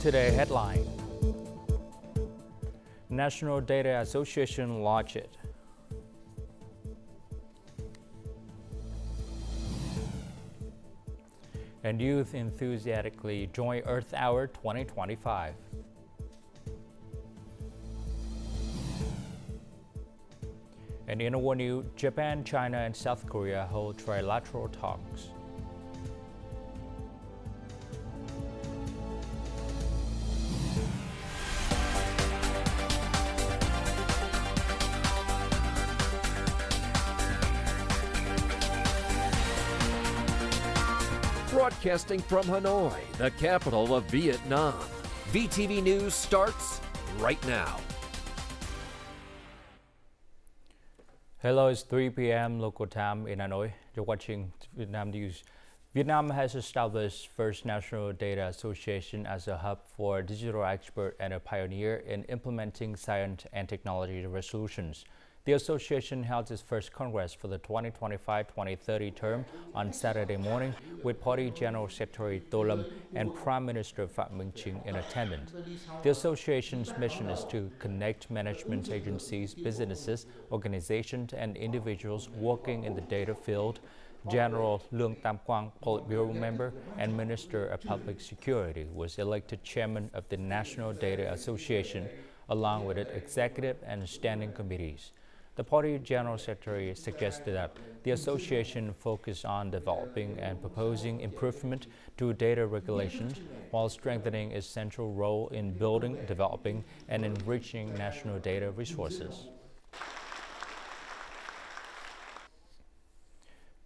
Today headline: National Data Association launched it. And youth enthusiastically join Earth Hour 2025. And in a war news, Japan, China, and South Korea hold trilateral talks. Broadcasting from Hanoi, the capital of Vietnam. VTV News starts right now. Hello, it's 3 p.m. local time in Hanoi. You're watching Vietnam News. Vietnam has established First National Data Association as a hub for digital expert and a pioneer in implementing science and technology resolutions. The association held its first congress for the 2025-2030 term on Saturday morning, with Party General Secretary Tô Lâm and Prime Minister Phạm Minh Chính in attendance. The association's mission is to connect management agencies, businesses, organizations, and individuals working in the data field. General Lương Tam Quang, Politburo member and Minister of Public Security, was elected chairman of the National Data Association, along with its executive and standing committees. The Party General Secretary suggested that the association focus on developing and proposing improvement to data regulations while strengthening its central role in building, developing, and enriching national data resources.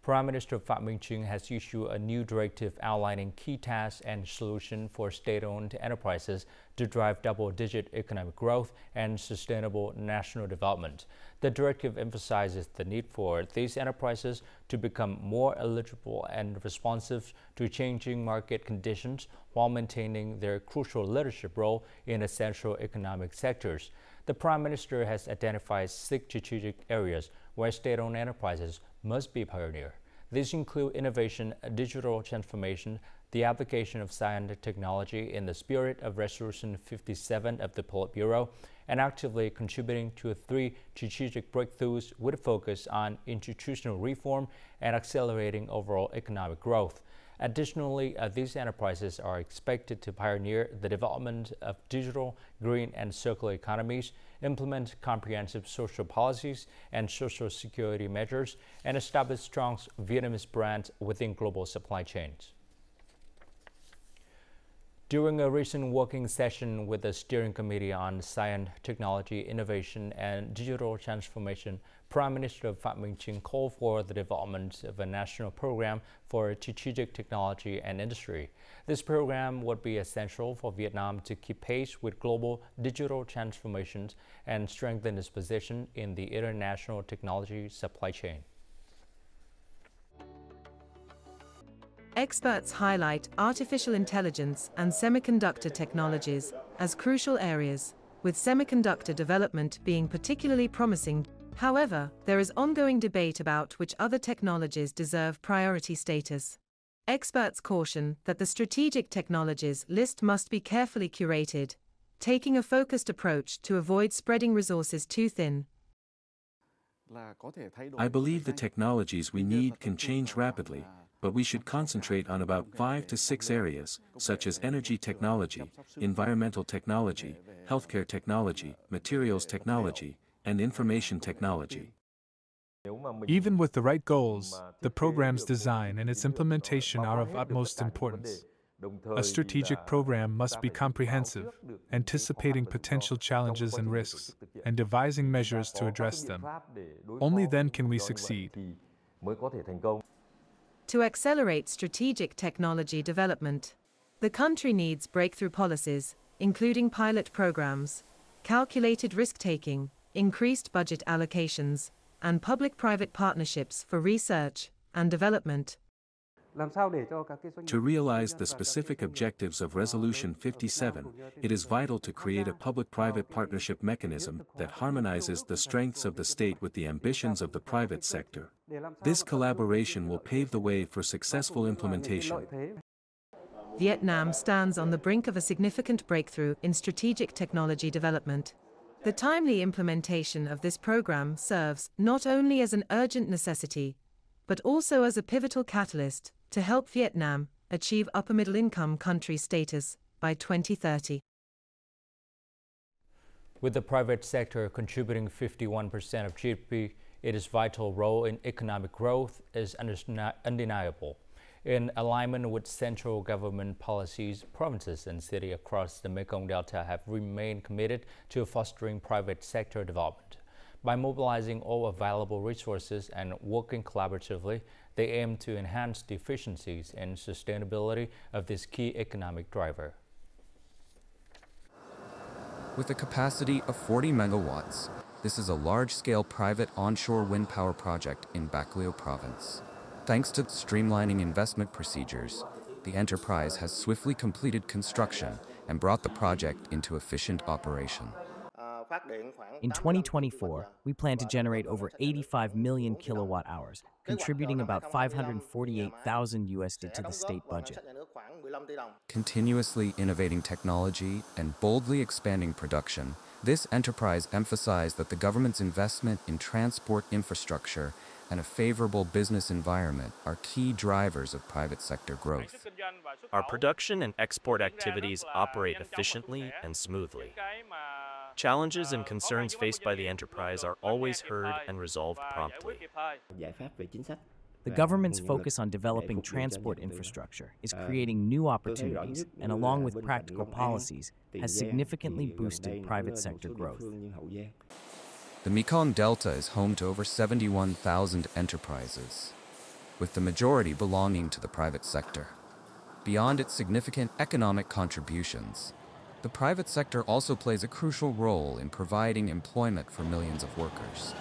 Prime Minister Phạm Minh Chính has issued a new directive outlining key tasks and solutions for state-owned enterprises to drive double-digit economic growth and sustainable national development. The directive emphasizes the need for these enterprises to become more eligible and responsive to changing market conditions while maintaining their crucial leadership role in essential economic sectors. The Prime Minister has identified 6 strategic areas where state-owned enterprises must be pioneer. These include innovation, digital transformation, the application of science and technology in the spirit of Resolution 57 of the Politburo, and actively contributing to 3 strategic breakthroughs with a focus on institutional reform and accelerating overall economic growth. Additionally, these enterprises are expected to pioneer the development of digital, green, and circular economies, implement comprehensive social policies and social security measures, and establish strong Vietnamese brands within global supply chains. During a recent working session with the Steering Committee on Science, Technology, Innovation, and Digital Transformation, Prime Minister Phạm Minh Chính called for the development of a national program for strategic technology and industry. This program would be essential for Vietnam to keep pace with global digital transformations and strengthen its position in the international technology supply chain. Experts highlight artificial intelligence and semiconductor technologies as crucial areas, with semiconductor development being particularly promising. However, there is ongoing debate about which other technologies deserve priority status. Experts caution that the strategic technologies list must be carefully curated, taking a focused approach to avoid spreading resources too thin. I believe the technologies we need can change rapidly, but we should concentrate on about 5 to 6 areas, such as energy technology, environmental technology, healthcare technology, materials technology, and information technology. Even with the right goals, the program's design and its implementation are of utmost importance. A strategic program must be comprehensive, anticipating potential challenges and risks, and devising measures to address them. Only then can we succeed. To accelerate strategic technology development, the country needs breakthrough policies, including pilot programs, calculated risk-taking, increased budget allocations, and public-private partnerships for research and development. To realize the specific objectives of Resolution 57, it is vital to create a public-private partnership mechanism that harmonizes the strengths of the state with the ambitions of the private sector. This collaboration will pave the way for successful implementation. Vietnam stands on the brink of a significant breakthrough in strategic technology development. The timely implementation of this program serves not only as an urgent necessity, but also as a pivotal catalyst to help Vietnam achieve upper middle income country status by 2030. With the private sector contributing 51% of GDP, its vital role in economic growth is undeniable. In alignment with central government policies, provinces and cities across the Mekong Delta have remained committed to fostering private sector development. By mobilizing all available resources and working collaboratively, they aim to enhance the efficiencies and sustainability of this key economic driver. With a capacity of 40 megawatts, this is a large-scale private onshore wind power project in Bac Lieu province. Thanks to streamlining investment procedures, the enterprise has swiftly completed construction and brought the project into efficient operation. In 2024, we plan to generate over 85 million kilowatt hours, contributing about $548,000 to the state budget. Continuously innovating technology and boldly expanding production, this enterprise emphasized that the government's investment in transport infrastructure and a favorable business environment are key drivers of private sector growth. Our production and export activities operate efficiently and smoothly. Challenges and concerns faced by the enterprise are always heard and resolved promptly. The government's focus on developing transport infrastructure is creating new opportunities and, along with practical policies, has significantly boosted private sector growth. The Mekong Delta is home to over 71,000 enterprises, with the majority belonging to the private sector. Beyond its significant economic contributions, the private sector also plays a crucial role in providing employment for millions of workers.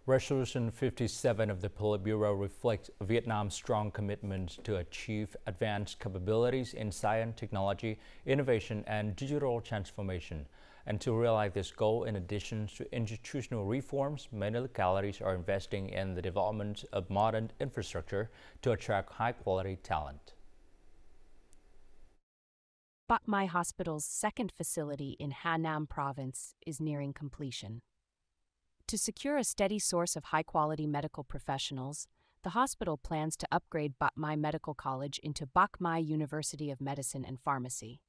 Resolution 57 of the Politburo reflects Vietnam's strong commitment to achieve advanced capabilities in science, technology, innovation, and digital transformation. And to realize this goal, in addition to institutional reforms, many localities are investing in the development of modern infrastructure to attract high-quality talent. Bac Mai Hospital's second facility in Ha Nam Province is nearing completion. To secure a steady source of high-quality medical professionals, the hospital plans to upgrade Bac Mai Medical College into Bac Mai University of Medicine and Pharmacy.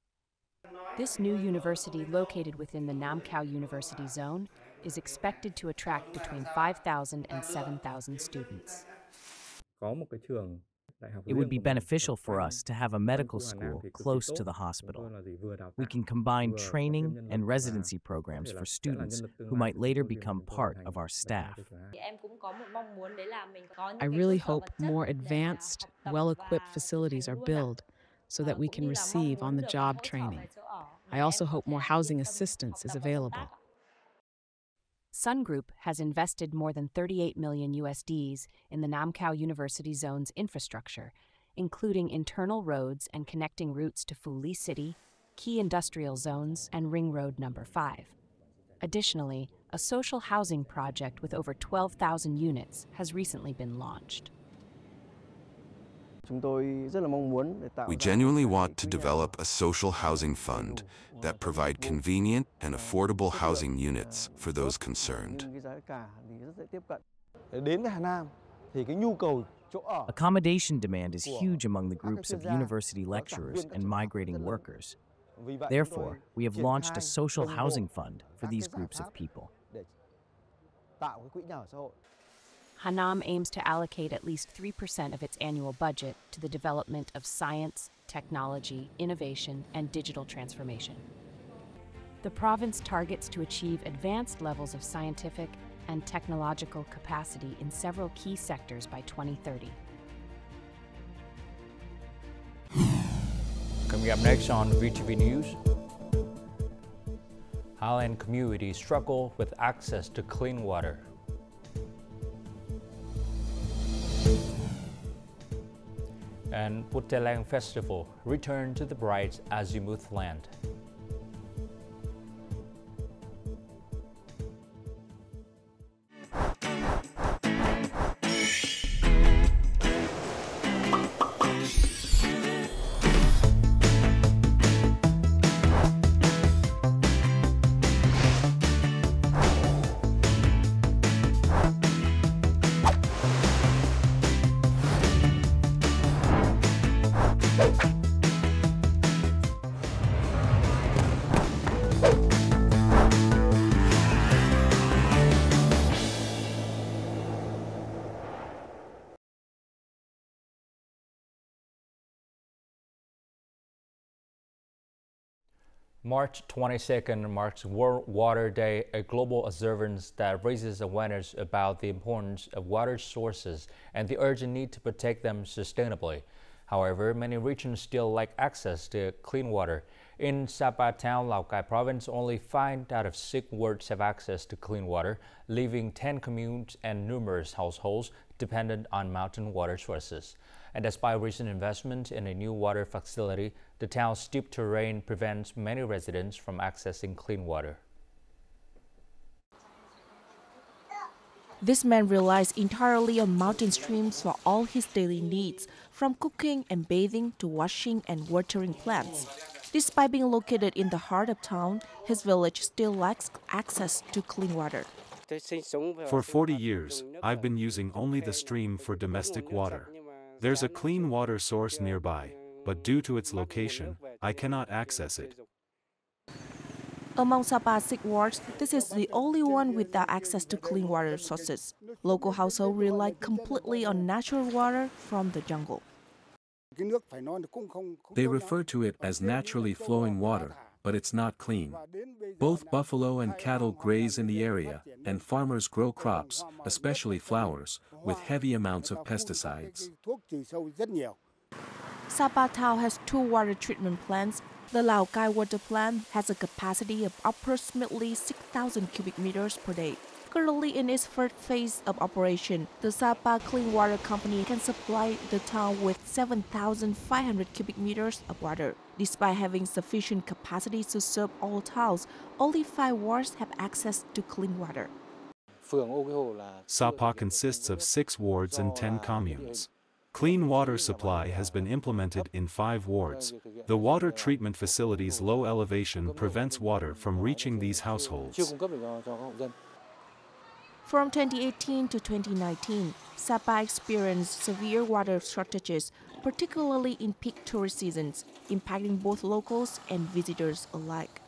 This new university, located within the Nam Cao University Zone, is expected to attract between 5,000 and 7,000 students. It would be beneficial for us to have a medical school close to the hospital. We can combine training and residency programs for students who might later become part of our staff. I really hope more advanced, well-equipped facilities are built so that we can receive on-the-job training. I also hope more housing assistance is available. Sun Group has invested more than 38 million USDs in the Nam Cao University Zone's infrastructure, including internal roads and connecting routes to Phu Ly City, key industrial zones, and Ring Road No. 5. Additionally, a social housing project with over 12,000 units has recently been launched. We genuinely want to develop a social housing fund that provide convenient and affordable housing units for those concerned. Accommodation demand is huge among the groups of university lecturers and migrating workers. Therefore, we have launched a social housing fund for these groups of people. Ha Nam aims to allocate at least 3% of its annual budget to the development of science, technology, innovation, and digital transformation. The province targets to achieve advanced levels of scientific and technological capacity in several key sectors by 2030. Coming up next on VTV News, Highland communities struggle with access to clean water. And Putelang Festival, return to the bright Azimuth land. March 22nd marks World Water Day, a global observance that raises awareness about the importance of water sources and the urgent need to protect them sustainably. However, many regions still lack access to clean water. In Sapa Town, Lào Cai province, only 5 out of 6 wards have access to clean water, leaving 10 communes and numerous households dependent on mountain water sources. And despite recent investment in a new water facility, the town's steep terrain prevents many residents from accessing clean water. This man relies entirely on mountain streams for all his daily needs, from cooking and bathing to washing and watering plants. Despite being located in the heart of town, his village still lacks access to clean water. For 40 years, I've been using only the stream for domestic water. There's a clean water source nearby, but due to its location, I cannot access it. Among Sapa's 6 wards, this is the only one without access to clean water sources. Local households rely completely on natural water from the jungle. They refer to it as naturally flowing water, but it's not clean. Both buffalo and cattle graze in the area, and farmers grow crops, especially flowers, with heavy amounts of pesticides. Sapa Town has 2 water treatment plants. The Lào Cai water plant has a capacity of approximately 6,000 cubic meters per day. Currently in its first phase of operation, the Sapa Clean Water Company can supply the town with 7,500 cubic meters of water. Despite having sufficient capacity to serve all towns, only 5 wards have access to clean water. Sapa consists of 6 wards and 10 communes. Clean water supply has been implemented in 5 wards. The water treatment facility's low elevation prevents water from reaching these households. From 2018 to 2019, Sapa experienced severe water shortages, particularly in peak tourist seasons, impacting both locals and visitors alike.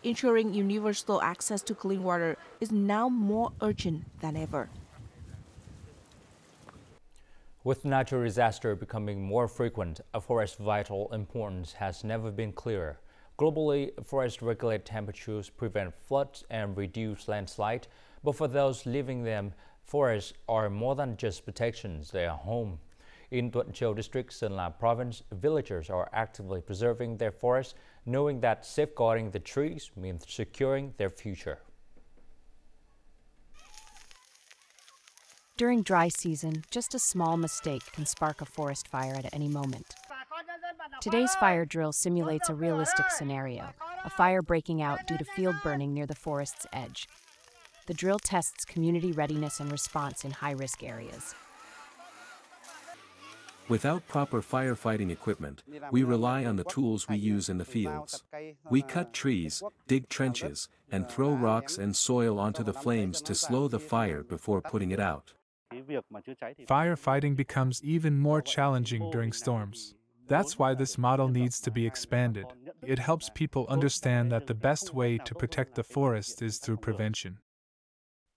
Ensuring universal access to clean water is now more urgent than ever. With natural disaster becoming more frequent, a forest's vital importance has never been clearer. Globally, forests regulate temperatures, prevent floods, and reduce landslide. But for those living them, forests are more than just protections, they are home. In Thuận Châu District, Sơn La Province, villagers are actively preserving their forests, knowing that safeguarding the trees means securing their future. During dry season, just a small mistake can spark a forest fire at any moment. Today's fire drill simulates a realistic scenario, a fire breaking out due to field burning near the forest's edge. The drill tests community readiness and response in high-risk areas. Without proper firefighting equipment, we rely on the tools we use in the fields. We cut trees, dig trenches, and throw rocks and soil onto the flames to slow the fire before putting it out. Firefighting becomes even more challenging during storms. That's why this model needs to be expanded. It helps people understand that the best way to protect the forest is through prevention.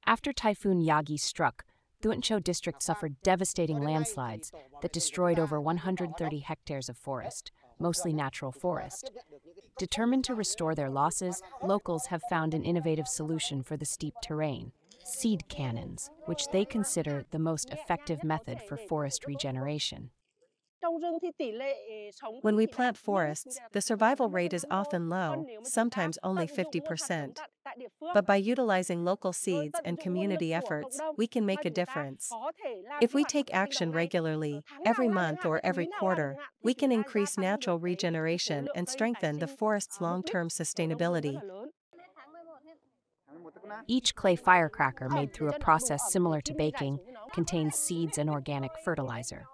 After Typhoon Yagi struck, Thuận Châu District suffered devastating landslides that destroyed over 130 hectares of forest, mostly natural forest. Determined to restore their losses, locals have found an innovative solution for the steep terrain: seed cannons, which they consider the most effective method for forest regeneration. When we plant forests, the survival rate is often low, sometimes only 50%. But by utilizing local seeds and community efforts, we can make a difference. If we take action regularly, every month or every quarter, we can increase natural regeneration and strengthen the forest's long-term sustainability. Each clay firecracker, made through a process similar to baking, contains seeds and organic fertilizer.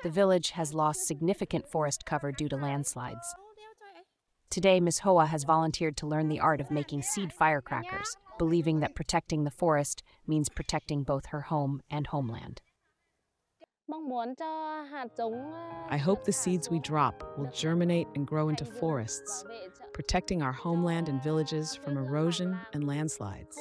The village has lost significant forest cover due to landslides. Today, Ms. Hoa has volunteered to learn the art of making seed firecrackers, believing that protecting the forest means protecting both her home and homeland. I hope the seeds we drop will germinate and grow into forests, protecting our homeland and villages from erosion and landslides.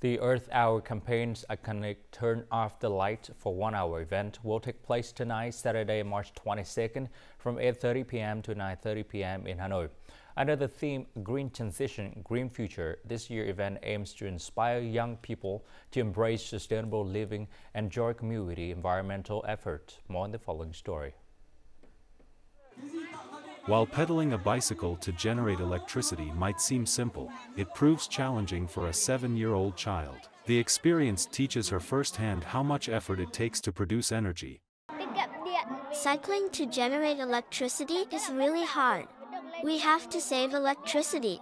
The Earth Hour campaign's iconic Turn Off the Light for 1 hour event will take place tonight, Saturday, March 22nd, from 8:30 p.m. to 9:30 p.m. in Hanoi. Under the theme Green Transition, Green Future, this year's event aims to inspire young people to embrace sustainable living and join community environmental efforts. More in the following story. While pedaling a bicycle to generate electricity might seem simple, it proves challenging for a 7-year-old child. The experience teaches her firsthand how much effort it takes to produce energy. Cycling to generate electricity is really hard. We have to save electricity.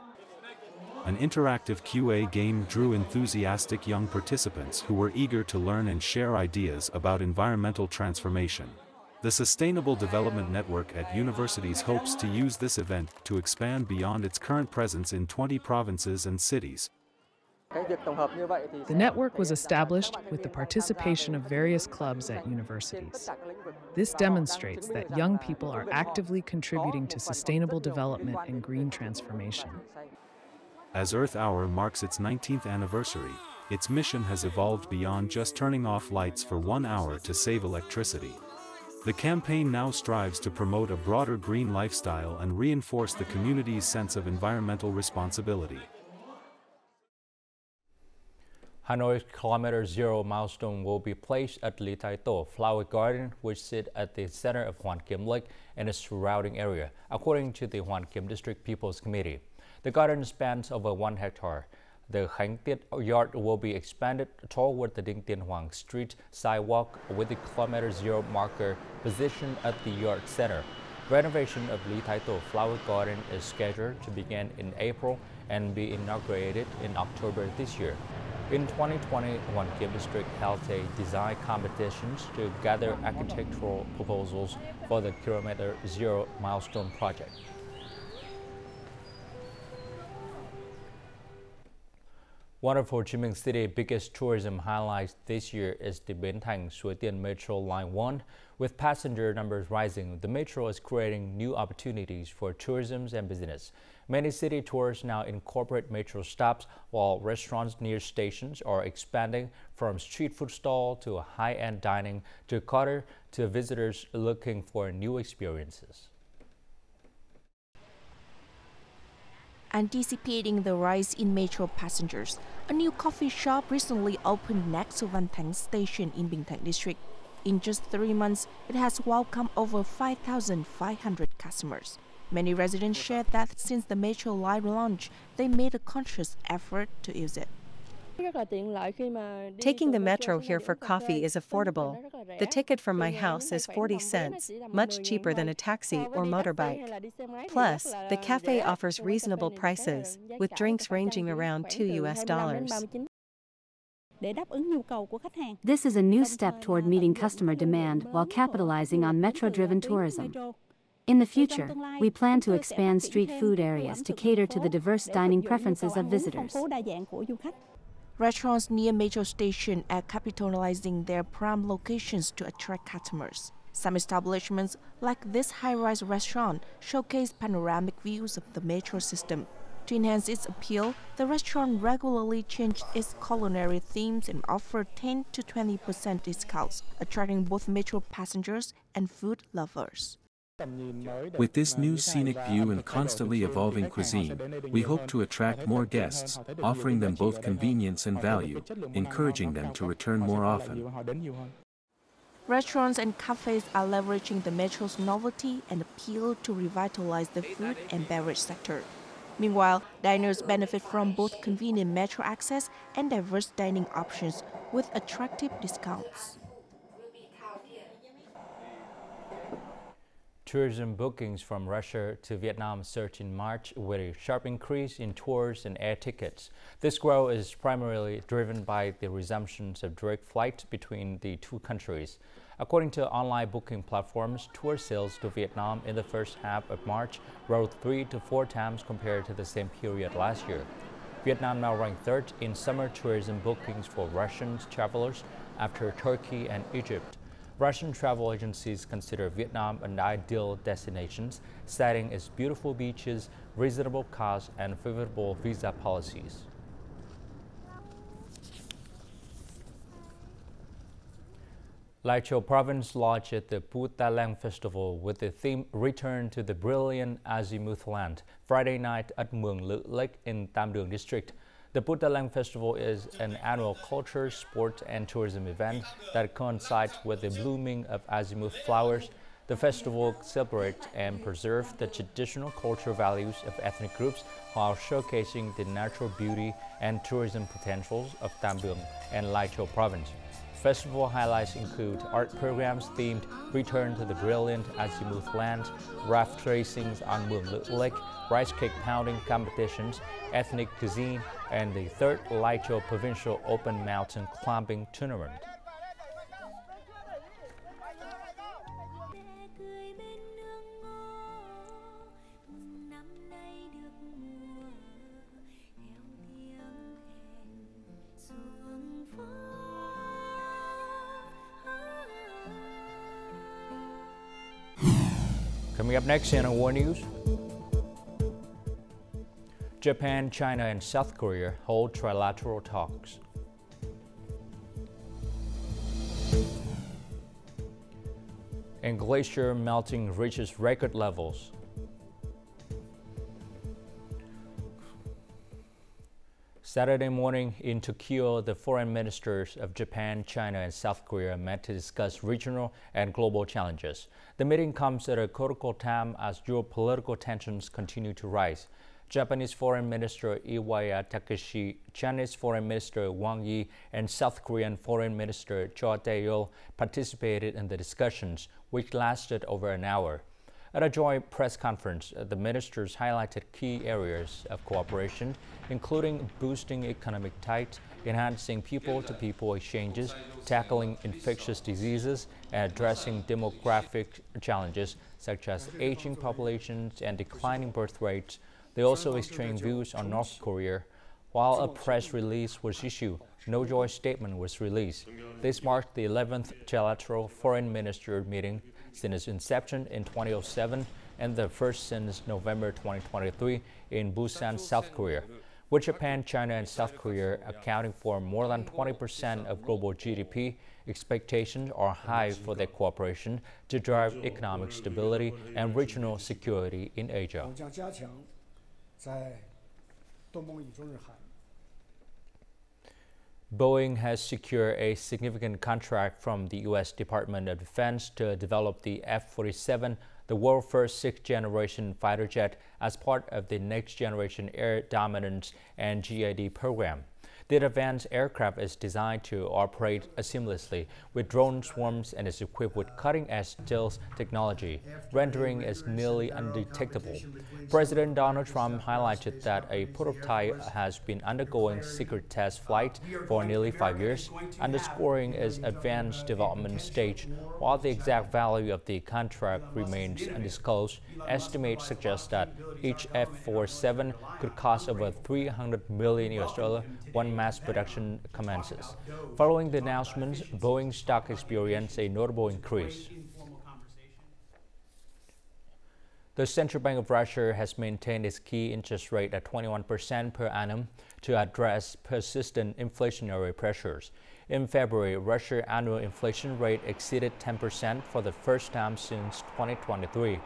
An interactive QA game drew enthusiastic young participants who were eager to learn and share ideas about environmental transformation. The Sustainable Development Network at universities hopes to use this event to expand beyond its current presence in 20 provinces and cities. The network was established with the participation of various clubs at universities. This demonstrates that young people are actively contributing to sustainable development and green transformation. As Earth Hour marks its 19th anniversary, its mission has evolved beyond just turning off lights for 1 hour to save electricity. The campaign now strives to promote a broader green lifestyle and reinforce the community's sense of environmental responsibility. Hanoi's Kilometer Zero milestone will be placed at Lý Thái Tổ Flower Garden, which sits at the center of Hoàn Kiếm Lake and its surrounding area, according to the Hoàn Kiếm District People's Committee. The garden spans over 1 hectare. The Khánh Tiết yard will be expanded toward the Đinh Tiên Hoàng Street sidewalk with the Kilometer Zero marker positioned at the yard center. Renovation of Lý Thái Tổ Flower Garden is scheduled to begin in April and be inaugurated in October this year. In 2020, Hoàn Kiếm District held a design competitions to gather architectural proposals for the Kilometer Zero milestone project. One of Ho Chi Minh City's biggest tourism highlights this year is the Bến Thành Suối Tiên Metro Line 1. With passenger numbers rising, the metro is creating new opportunities for tourism and business. Many city tours now incorporate metro stops, while restaurants near stations are expanding from street food stall to high-end dining to cater to visitors looking for new experiences. Anticipating the rise in metro passengers, a new coffee shop recently opened next to Van Thánh Station in Binh Thanh District. In just 3 months, it has welcomed over 5,500 customers. Many residents shared that since the metro line launch, they made a conscious effort to use it. Taking the metro here for coffee is affordable. The ticket from my house is 40 cents, much cheaper than a taxi or motorbike. Plus, the cafe offers reasonable prices, with drinks ranging around $2. This is a new step toward meeting customer demand while capitalizing on metro-driven tourism. In the future, we plan to expand street food areas to cater to the diverse dining preferences of visitors. Restaurants near metro station are capitalizing their prime locations to attract customers. Some establishments, like this high-rise restaurant, showcase panoramic views of the metro system. To enhance its appeal, the restaurant regularly changed its culinary themes and offered 10 to 20% discounts, attracting both metro passengers and food lovers. With this new scenic view and constantly evolving cuisine, we hope to attract more guests, offering them both convenience and value, encouraging them to return more often. Restaurants and cafes are leveraging the metro's novelty and appeal to revitalize the food and beverage sector. Meanwhile, diners benefit from both convenient metro access and diverse dining options with attractive discounts. Tourism bookings from Russia to Vietnam surged in March with a sharp increase in tours and air tickets. This growth is primarily driven by the resumption of direct flights between the two countries. According to online booking platforms, tour sales to Vietnam in the first half of March rose 3 to 4 times compared to the same period last year. Vietnam now ranked third in summer tourism bookings for Russian travelers after Turkey and Egypt. Russian travel agencies consider Vietnam an ideal destination, citing its beautiful beaches, reasonable costs, and favorable visa policies. Lai Châu province launched the Putalang Festival with the theme Return to the Brilliant Azimuth Land Friday night at Mường Lữ Lake in Tam Đường district. The Putalang Festival is an annual culture, sport, and tourism event that coincides with the blooming of azimuth flowers. The festival celebrates and preserves the traditional cultural values of ethnic groups while showcasing the natural beauty and tourism potentials of Tam Đường and Lai Châu province. Festival highlights include art programs themed Return to the Brilliant Azimuth Land, raft racings on Mường Lữ Lake, rice cake pounding competitions, ethnic cuisine, and the third Lai Châu Provincial Open Mountain Climbing Tournament. Coming up next in our news, Japan, China, and South Korea hold trilateral talks. And glacier melting reaches record levels. Saturday morning in Tokyo, the foreign ministers of Japan, China, and South Korea met to discuss regional and global challenges. The meeting comes at a critical time as geopolitical tensions continue to rise. Japanese Foreign Minister Iwaya Takeshi, Chinese Foreign Minister Wang Yi, and South Korean Foreign Minister Cho Tae-yeol participated in the discussions, which lasted over an hour. At a joint press conference, the ministers highlighted key areas of cooperation, including boosting economic ties, enhancing people-to-people exchanges, tackling infectious diseases, and addressing demographic challenges such as aging populations and declining birth rates. They also exchanged views on North Korea. While a press release was issued, no joint statement was released. This marked the 11th trilateral foreign minister meeting since its inception in 2007 and the first since November 2023 in Busan, South Korea. With Japan, China, and South Korea accounting for more than 20% of global GDP, expectations are high for their cooperation to drive economic stability and regional security in Asia. Boeing has secured a significant contract from the U.S. Department of Defense to develop the F-47, the world's first sixth-generation fighter jet, as part of the Next Generation Air Dominance and GAD program. The advanced aircraft is designed to operate seamlessly with drone swarms and is equipped with cutting-edge stealth technology, rendering it nearly undetectable. President Donald Trump highlighted that a prototype has been undergoing secret test flight for nearly 5 years, underscoring its advanced development stage. While the exact value of the contract remains undisclosed, estimates suggest that each F-47 could cost over $300 million when mass production commences. Following the announcements, Boeing stock experienced a notable increase. The Central Bank of Russia has maintained its key interest rate at 21% per annum to address persistent inflationary pressures. In February, Russia's annual inflation rate exceeded 10% for the first time since 2023.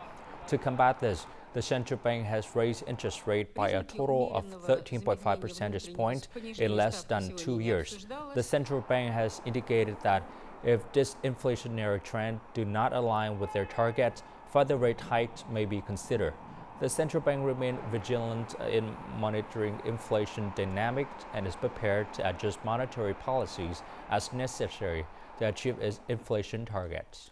To combat this, the central bank has raised interest rate by a total of 13.5 percentage points in less than 2 years. The central bank has indicated that if this inflationary trend do not align with their targets, further rate hikes may be considered. The central bank remains vigilant in monitoring inflation dynamics and is prepared to adjust monetary policies as necessary to achieve its inflation targets.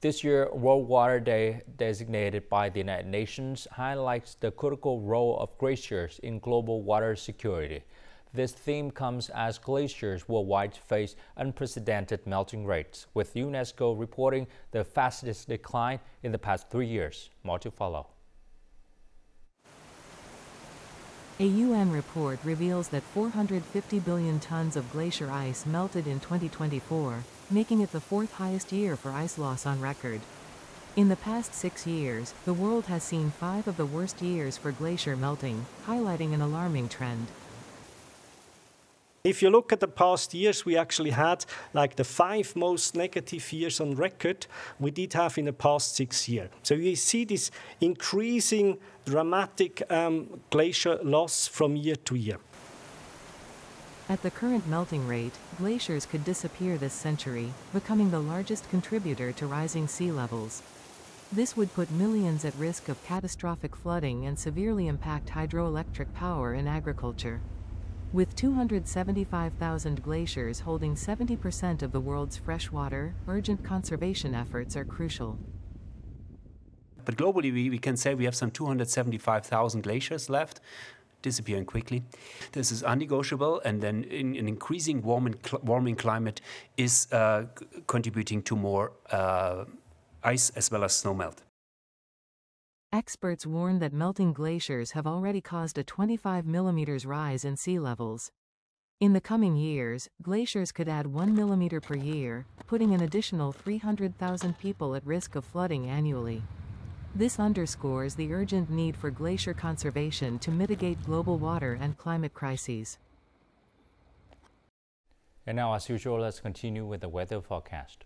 This year, World Water Day, designated by the United Nations, highlights the critical role of glaciers in global water security. This theme comes as glaciers worldwide face unprecedented melting rates, with UNESCO reporting the fastest decline in the past 3 years. More to follow. A UN report reveals that 450 billion tons of glacier ice melted in 2024, making it the fourth highest year for ice loss on record. In the past 6 years, the world has seen 5 of the worst years for glacier melting, highlighting an alarming trend. If you look at the past years, we actually had like the 5 most negative years on record we did have in the past 6 years. So you see this increasing dramatic glacier loss from year to year. At the current melting rate, glaciers could disappear this century, becoming the largest contributor to rising sea levels. This would put millions at risk of catastrophic flooding and severely impact hydroelectric power and agriculture. With 275,000 glaciers holding 70% of the world's fresh water, urgent conservation efforts are crucial. But globally, we can say we have some 275,000 glaciers left, disappearing quickly. This is unnegotiable, and then an increasing warming climate is contributing to more ice as well as snow melt. Experts warn that melting glaciers have already caused a 25 millimeters rise in sea levels. In the coming years, glaciers could add 1 millimeter per year, putting an additional 300,000 people at risk of flooding annually. This underscores the urgent need for glacier conservation to mitigate global water and climate crises. And now, as usual, let's continue with the weather forecast.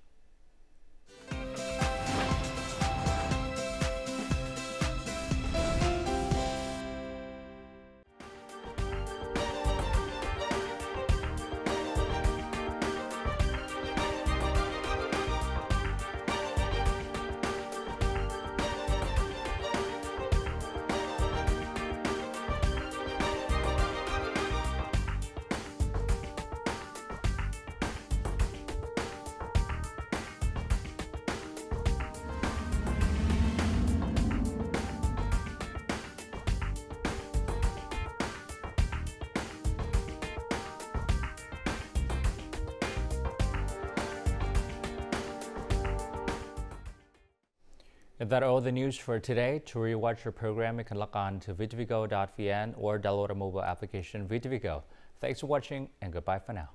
If that's all the news for today, to rewatch your program, you can log on to VTVgo.vn or download a mobile application VTVgo. Thanks for watching and goodbye for now.